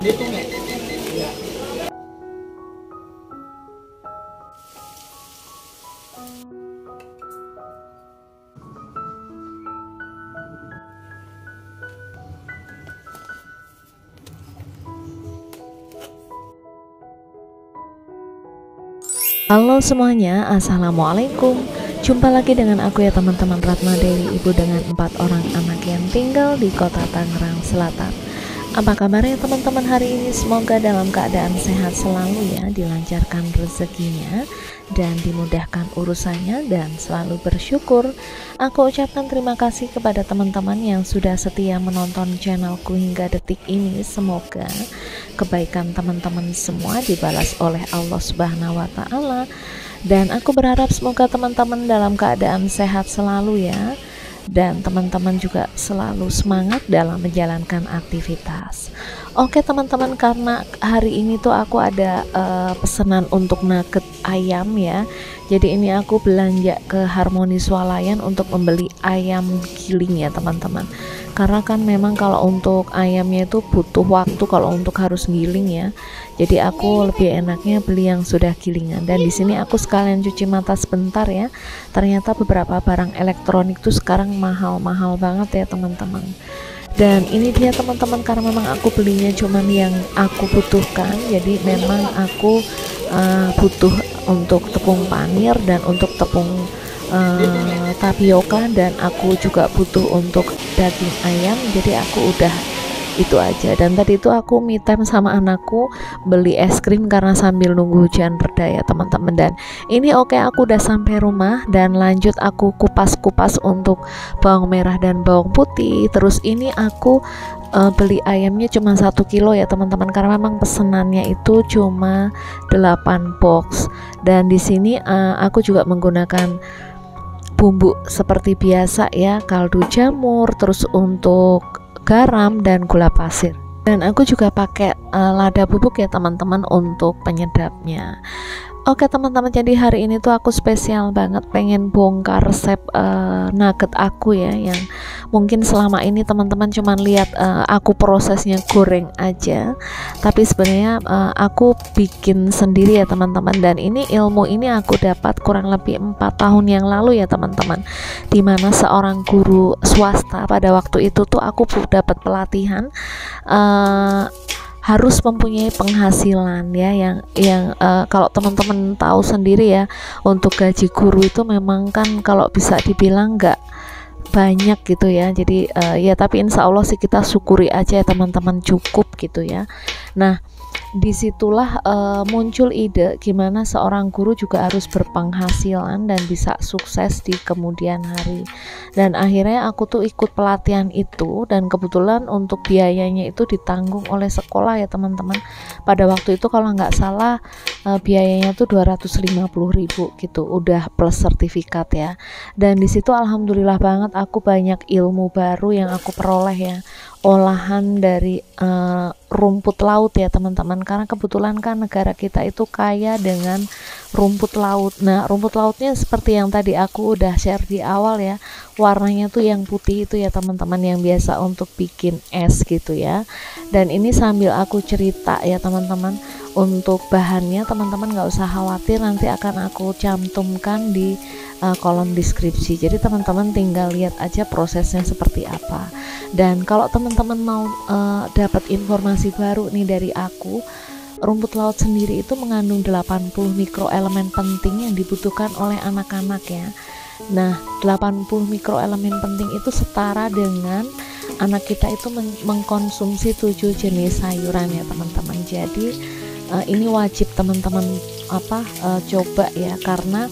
Halo semuanya, assalamualaikum. Jumpa lagi dengan aku ya teman-teman, Ratna Dewi, ibu dengan 4 orang anak yang tinggal di kota Tangerang Selatan. Apa kabarnya teman-teman hari ini? Semoga dalam keadaan sehat selalu ya, dilancarkan rezekinya dan dimudahkan urusannya dan selalu bersyukur. Aku ucapkan terima kasih kepada teman-teman yang sudah setia menonton channelku hingga detik ini. Semoga kebaikan teman-teman semua dibalas oleh Allah Subhanahu wa Ta'ala, dan aku berharap semoga teman-teman dalam keadaan sehat selalu ya, dan teman-teman juga selalu semangat dalam menjalankan aktivitas. Oke teman-teman, karena hari ini tuh aku ada pesanan untuk nugget ayam ya. Jadi ini aku belanja ke Harmoni Swalayan untuk membeli ayam giling ya teman-teman. Karena kan memang kalau untuk ayamnya itu butuh waktu kalau untuk harus giling ya. Jadi aku lebih enaknya beli yang sudah gilingan. Dan di sini aku sekalian cuci mata sebentar ya. Ternyata beberapa barang elektronik tuh sekarang mahal-mahal banget ya teman-teman. Dan ini dia teman-teman, karena memang aku belinya cuman yang aku butuhkan. Jadi memang aku butuh untuk tepung panir dan untuk tepung tapioka, dan aku juga butuh untuk daging ayam. Jadi aku udah itu aja. Dan tadi itu aku me time sama anakku beli es krim karena sambil nunggu hujan reda ya teman-teman. Dan ini oke, aku udah sampai rumah dan lanjut aku kupas-kupas untuk bawang merah dan bawang putih. Terus ini aku beli ayamnya cuma 1 kilo ya teman-teman, karena memang pesenannya itu cuma 8 box. Dan di sini aku juga menggunakan bumbu seperti biasa ya, kaldu jamur, terus untuk garam dan gula pasir. Dan aku juga pakai lada bubuk ya teman-teman untuk penyedapnya. Oke teman-teman, jadi hari ini tuh aku spesial banget pengen bongkar resep nugget aku ya, yang mungkin selama ini teman-teman cuman lihat aku prosesnya goreng aja, tapi sebenarnya aku bikin sendiri ya teman-teman. Dan ini ilmu ini aku dapat kurang lebih 4 tahun yang lalu ya teman-teman, dimana seorang guru swasta pada waktu itu tuh aku dapat pelatihan harus mempunyai penghasilan ya, yang kalau teman-teman tahu sendiri ya, untuk gaji guru itu memang kan kalau bisa dibilang nggak banyak gitu ya. Jadi ya tapi insya Allah sih kita syukuri aja ya teman-teman, cukup gitu ya. Nah disitulah muncul ide gimana seorang guru juga harus berpenghasilan dan bisa sukses di kemudian hari. Dan akhirnya aku tuh ikut pelatihan itu, dan kebetulan untuk biayanya itu ditanggung oleh sekolah ya teman-teman. Pada waktu itu kalau nggak salah biayanya tuh 250.000 gitu, udah plus sertifikat ya. Dan disitu alhamdulillah banget aku banyak ilmu baru yang aku peroleh ya, olahan dari rumput laut ya teman-teman, karena kebetulan kan negara kita itu kaya dengan rumput laut. Nah rumput lautnya seperti yang tadi aku udah share di awal ya, warnanya tuh yang putih itu ya teman-teman, yang biasa untuk bikin es gitu ya. Dan ini sambil aku cerita ya teman-teman, untuk bahannya teman-teman nggak usah khawatir, nanti akan aku cantumkan di kolom deskripsi. Jadi teman-teman tinggal lihat aja prosesnya seperti apa. Dan kalau teman-teman mau dapat informasi baru nih dari aku, rumput laut sendiri itu mengandung 80 mikroelemen penting yang dibutuhkan oleh anak-anak ya. Nah 80 mikroelemen penting itu setara dengan anak kita itu mengkonsumsi 7 jenis sayuran ya teman-teman. Jadi ini wajib teman-teman coba ya, karena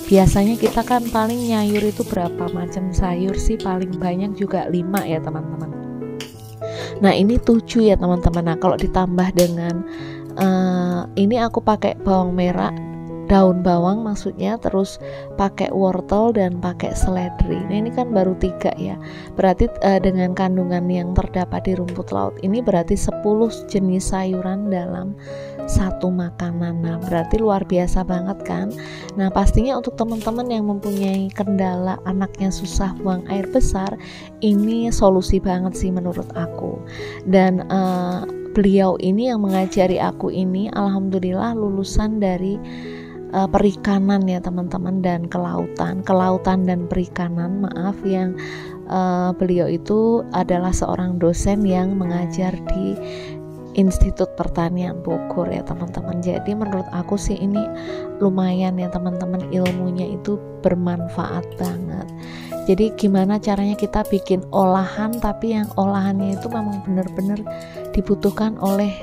biasanya kita kan paling nyayur itu berapa macam sayur sih, paling banyak juga 5 ya teman-teman. Nah ini 7 ya teman-teman. Nah kalau ditambah dengan ini aku pakai bawang merah, daun bawang maksudnya, terus pakai wortel dan pakai seledri. Nah ini kan baru 3 ya, berarti dengan kandungan yang terdapat di rumput laut ini berarti 10 jenis sayuran dalam satu makanan. Nah berarti luar biasa banget kan. Nah pastinya untuk teman-teman yang mempunyai kendala anaknya susah buang air besar, ini solusi banget sih menurut aku. Dan beliau ini yang mengajari aku ini alhamdulillah lulusan dari perikanan ya teman-teman, dan kelautan dan perikanan, maaf, yang beliau itu adalah seorang dosen yang mengajar di Institut Pertanian Bogor ya teman-teman. Jadi menurut aku sih ini lumayan ya teman-teman, ilmunya itu bermanfaat banget. Jadi gimana caranya kita bikin olahan, tapi yang olahannya itu memang benar-benar dibutuhkan oleh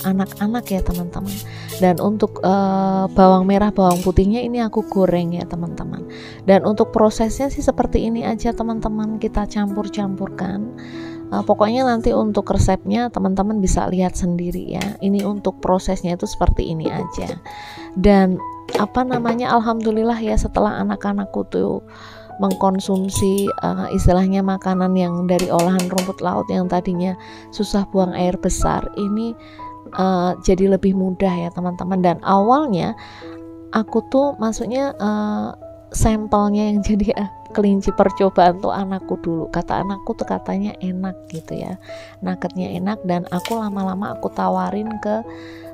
anak-anak ya teman-teman. Dan untuk bawang merah, bawang putihnya ini aku goreng ya teman-teman. Dan untuk prosesnya sih seperti ini aja teman-teman, kita campur-campurkan. Pokoknya nanti untuk resepnya teman-teman bisa lihat sendiri ya. Ini untuk prosesnya itu seperti ini aja. Dan alhamdulillah ya, setelah anak-anakku tuh mengkonsumsi istilahnya makanan yang dari olahan rumput laut yang tadinya susah buang air besar, ini jadi lebih mudah ya teman-teman. Dan awalnya aku tuh maksudnya sampelnya yang jadi kelinci percobaan tuh anakku dulu. Kata anakku tuh katanya enak gitu ya, nuggetnya enak, dan aku lama-lama aku tawarin ke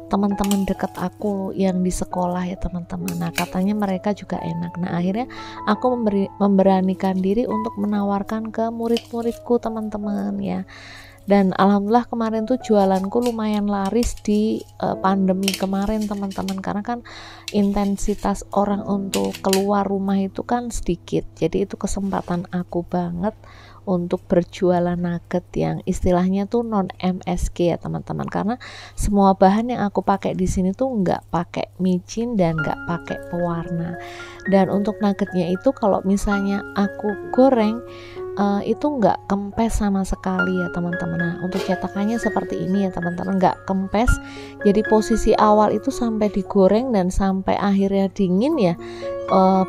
teman-teman dekat aku yang di sekolah ya teman-teman. Nah katanya mereka juga enak. Nah akhirnya aku memberanikan diri untuk menawarkan ke murid-muridku teman-teman ya. Dan alhamdulillah kemarin tuh jualanku lumayan laris di pandemi kemarin teman-teman, karena kan intensitas orang untuk keluar rumah itu kan sedikit. Jadi itu kesempatan aku banget untuk berjualan nugget yang istilahnya tuh non MSG ya teman-teman, karena semua bahan yang aku pakai di sini tuh nggak pakai micin dan nggak pakai pewarna. Dan untuk nuggetnya itu kalau misalnya aku goreng itu nggak kempes sama sekali ya teman-teman. Nah untuk cetakannya seperti ini ya teman-teman, nggak kempes. Jadi posisi awal itu sampai digoreng dan sampai akhirnya dingin ya,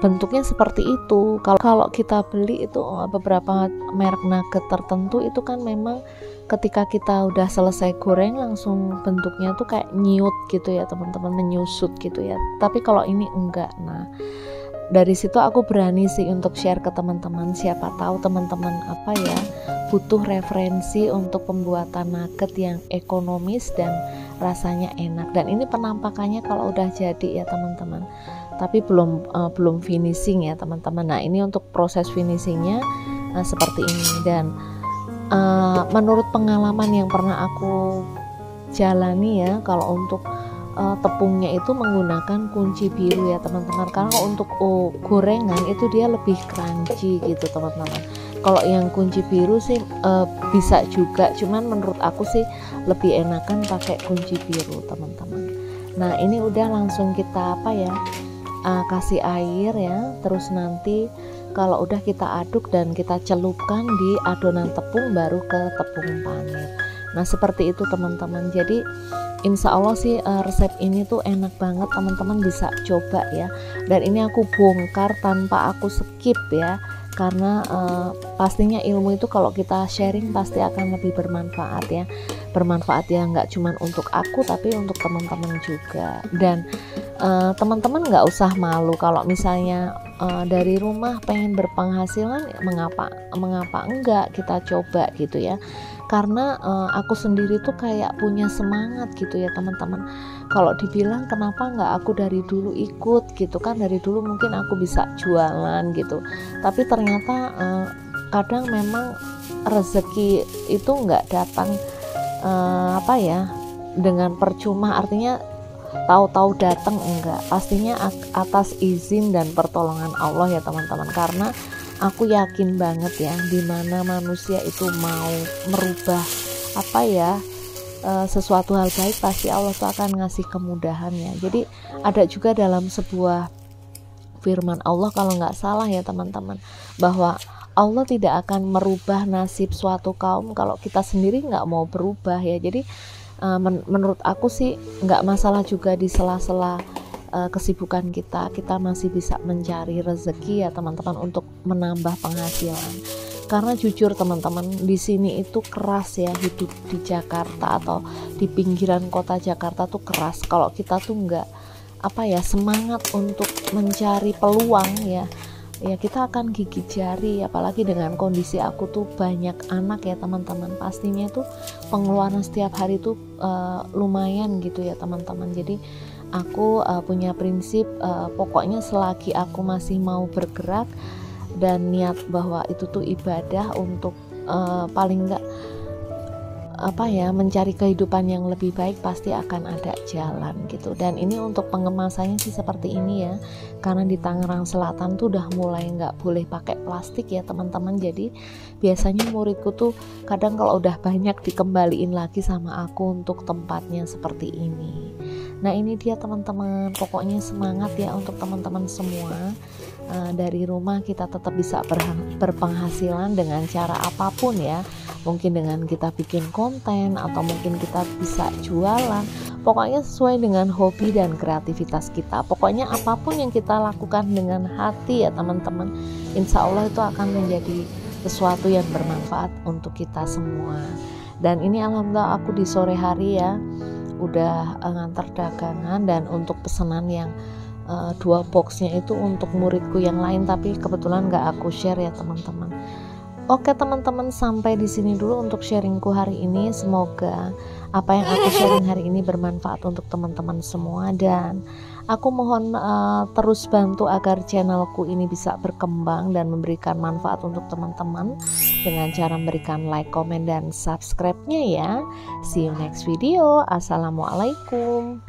bentuknya seperti itu. Kalau kita beli itu beberapa merek nugget tertentu itu kan memang ketika kita udah selesai goreng langsung bentuknya tuh kayak nyiut gitu ya teman-teman, menyusut gitu ya. Tapi kalau ini enggak. Nah dari situ aku berani sih untuk share ke teman-teman, siapa tahu teman-teman butuh referensi untuk pembuatan nugget yang ekonomis dan rasanya enak. Dan ini penampakannya kalau udah jadi ya teman-teman, tapi belum finishing ya teman-teman. Nah ini untuk proses finishingnya seperti ini. Dan menurut pengalaman yang pernah aku jalani ya, kalau untuk tepungnya itu menggunakan kunci biru ya teman-teman, karena untuk gorengan itu dia lebih crunchy gitu teman-teman. Kalau yang kunci biru sih bisa juga, cuman menurut aku sih lebih enakan pakai kunci biru teman-teman. Nah ini udah langsung kita kasih air ya, terus nanti kalau udah kita aduk dan kita celupkan di adonan tepung, baru ke tepung panir. Nah seperti itu teman-teman. Jadi insya Allah sih resep ini tuh enak banget, teman-teman bisa coba ya. Dan ini aku bongkar tanpa aku skip ya, karena pastinya ilmu itu kalau kita sharing pasti akan lebih bermanfaat ya. Bermanfaat ya nggak cuma untuk aku tapi untuk teman-teman juga. Dan teman-teman nggak usah malu kalau misalnya dari rumah pengen berpenghasilan, mengapa enggak kita coba gitu ya. Karena aku sendiri tuh kayak punya semangat gitu ya teman-teman. Kalau dibilang kenapa nggak aku dari dulu ikut gitu kan, dari dulu mungkin aku bisa jualan gitu, tapi ternyata kadang memang rezeki itu nggak datang dengan percuma, artinya tahu-tahu datang, enggak, pastinya atas izin dan pertolongan Allah ya teman-teman. Karena aku yakin banget ya, dimana manusia itu mau merubah sesuatu hal baik, pasti Allah tuh akan ngasih kemudahannya. Jadi ada juga dalam sebuah firman Allah kalau nggak salah ya teman-teman, bahwa Allah tidak akan merubah nasib suatu kaum kalau kita sendiri nggak mau berubah ya. Jadi menurut aku sih nggak masalah juga di sela-sela kesibukan kita masih bisa mencari rezeki ya teman-teman, untuk menambah penghasilan. Karena jujur teman-teman, di sini itu keras ya, hidup di Jakarta atau di pinggiran kota Jakarta tuh keras. Kalau kita tuh nggak semangat untuk mencari peluang ya ya kita akan gigit jari. Apalagi dengan kondisi aku tuh banyak anak ya teman-teman, pastinya tuh pengeluaran setiap hari tuh lumayan gitu ya teman-teman. Jadi aku punya prinsip, pokoknya selagi aku masih mau bergerak dan niat bahwa itu tuh ibadah untuk paling enggak mencari kehidupan yang lebih baik, pasti akan ada jalan gitu. Dan ini untuk pengemasannya sih seperti ini ya, karena di Tangerang Selatan tuh udah mulai nggak boleh pakai plastik ya teman-teman. Jadi biasanya muridku tuh kadang kalau udah banyak dikembaliin lagi sama aku untuk tempatnya seperti ini. Nah ini dia teman-teman, pokoknya semangat ya untuk teman-teman semua. Dari rumah kita tetap bisa berpenghasilan dengan cara apapun ya, mungkin dengan kita bikin konten atau mungkin kita bisa jualan, pokoknya sesuai dengan hobi dan kreativitas kita. Pokoknya apapun yang kita lakukan dengan hati ya teman-teman, insya Allah itu akan menjadi sesuatu yang bermanfaat untuk kita semua. Dan ini alhamdulillah aku di sore hari ya udah ngantar dagangan, dan untuk pesanan yang 2 boxnya itu untuk muridku yang lain, tapi kebetulan nggak aku share ya teman-teman. Oke teman-teman, sampai di sini dulu untuk sharingku hari ini. Semoga apa yang aku sharing hari ini bermanfaat untuk teman-teman semua, dan aku mohon terus bantu agar channelku ini bisa berkembang dan memberikan manfaat untuk teman-teman dengan cara memberikan like, komen, dan subscribe-nya ya. See you next video. Assalamualaikum.